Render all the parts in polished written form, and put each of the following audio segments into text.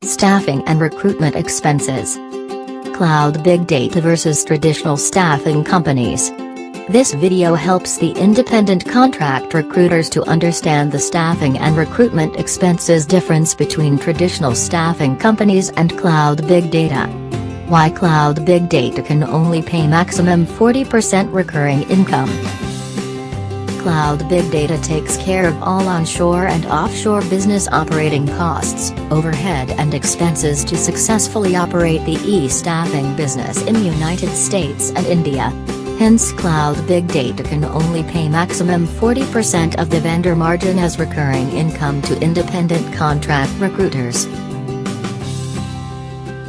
Staffing and recruitment expenses. Cloud big data versus traditional staffing companies. This video helps the independent contract recruiters to understand the staffing and recruitment expenses difference between traditional staffing companies and cloud big data. Why cloud big data can only pay maximum 40% recurring income. Cloud big data takes care of all onshore and offshore business operating costs, overhead and expenses to successfully operate the e-staffing business in the United States and India. Hence cloud big data can only pay maximum 40% of the vendor margin as recurring income to independent contract recruiters.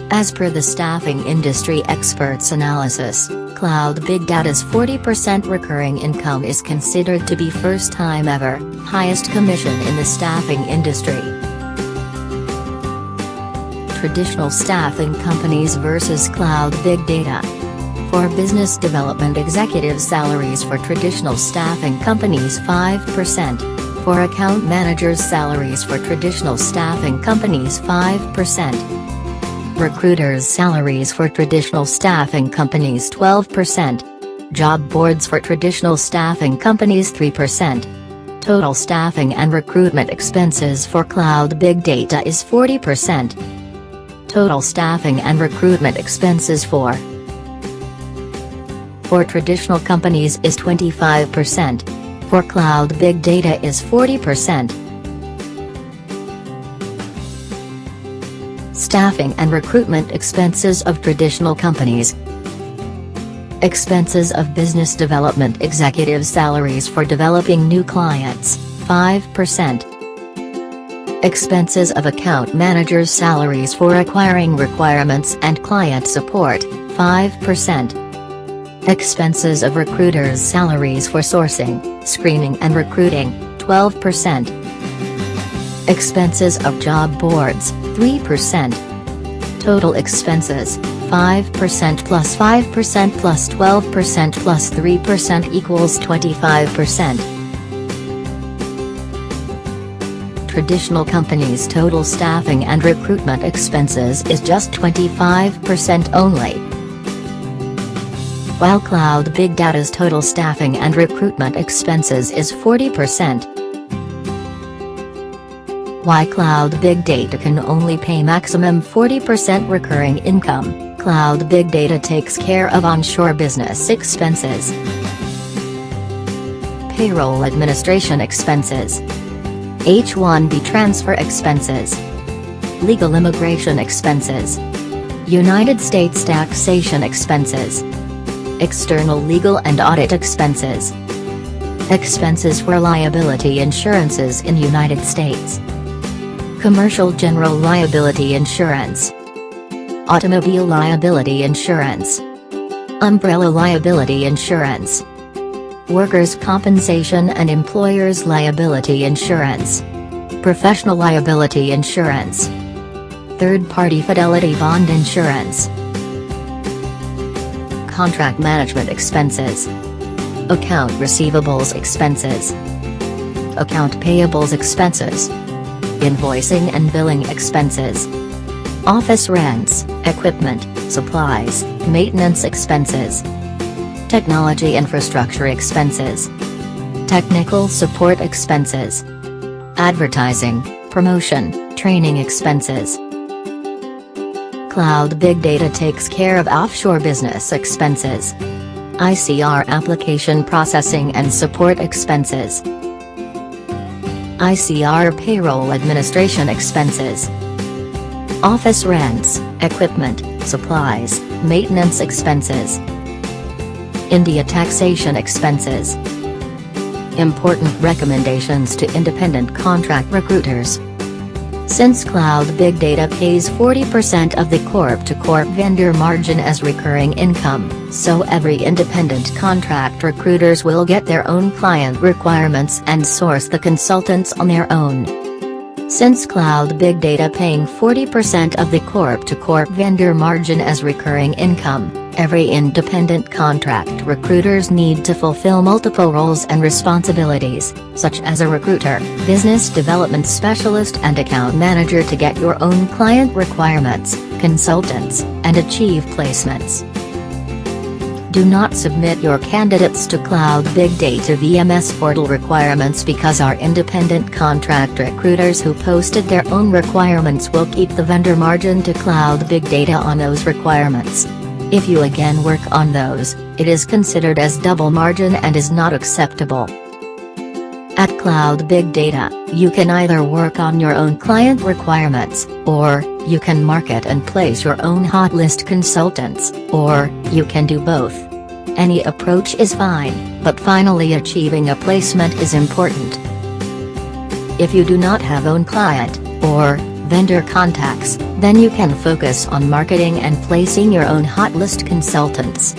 As per the staffing industry experts' analysis, cloud big data's 40% recurring income is considered to be first time ever, highest commission in the staffing industry. Traditional staffing companies versus cloud big data. For business development executive salaries for traditional staffing companies 5%, for account managers salaries for traditional staffing companies 5%. Recruiters' salaries for traditional staffing companies 12%. Job boards for traditional staffing companies 3%. Total staffing and recruitment expenses for cloud big data is 40%. Total staffing and recruitment expenses for traditional companies is 25%. For cloud big data is 40%. Staffing and recruitment expenses of traditional companies. Expenses of business development executive salaries for developing new clients, 5%. Expenses of account managers' salaries for acquiring requirements and client support, 5%. Expenses of recruiters' salaries for sourcing, screening and recruiting, 12%. Expenses of job boards, 3%. Total expenses, 5% plus 5% plus 12% plus 3% equals 25%. Traditional companies' total staffing and recruitment expenses is just 25% only, while cloud big data's total staffing and recruitment expenses is 40%. Why cloud big data can only pay maximum 40% recurring income. Cloud big data takes care of onshore business expenses. Payroll administration expenses. H-1B transfer expenses. Legal immigration expenses. United States taxation expenses. External legal and audit expenses. Expenses for liability insurances in United States. Commercial general liability insurance. Automobile liability insurance. Umbrella liability insurance. Workers' compensation and employers' liability insurance. Professional liability insurance. Third-party fidelity bond insurance. Contract management expenses. Account receivables expenses. Account payables expenses. Invoicing and billing expenses. Office rents, equipment, supplies, maintenance expenses. Technology infrastructure expenses. Technical support expenses. Advertising, promotion, training expenses. Cloud big data takes care of offshore business expenses. ICR application processing and support expenses. ICR payroll administration expenses. Office rents, equipment, supplies, maintenance expenses. India taxation expenses. Important recommendations to independent contract recruiters. Since cloud big data pays 40% of the corp-to-corp vendor margin as recurring income, so every independent contract recruiters will get their own client requirements and source the consultants on their own. Since cloud big data paying 40% of the corp-to-corp vendor margin as recurring income, every independent contract recruiters need to fulfill multiple roles and responsibilities, such as a recruiter, business development specialist and account manager to get your own client requirements, consultants, and achieve placements. Do not submit your candidates to Cloud Big Data VMS portal requirements because our independent contract recruiters who posted their own requirements will keep the vendor margin to Cloud Big Data on those requirements. If you again work on those, it is considered as double margin and is not acceptable. At Cloud Big Data, you can either work on your own client requirements, or you can market and place your own hot list consultants, or you can do both. Any approach is fine, but finally achieving a placement is important. If you do not have own client, or vendor contacts, then you can focus on marketing and placing your own hot list consultants.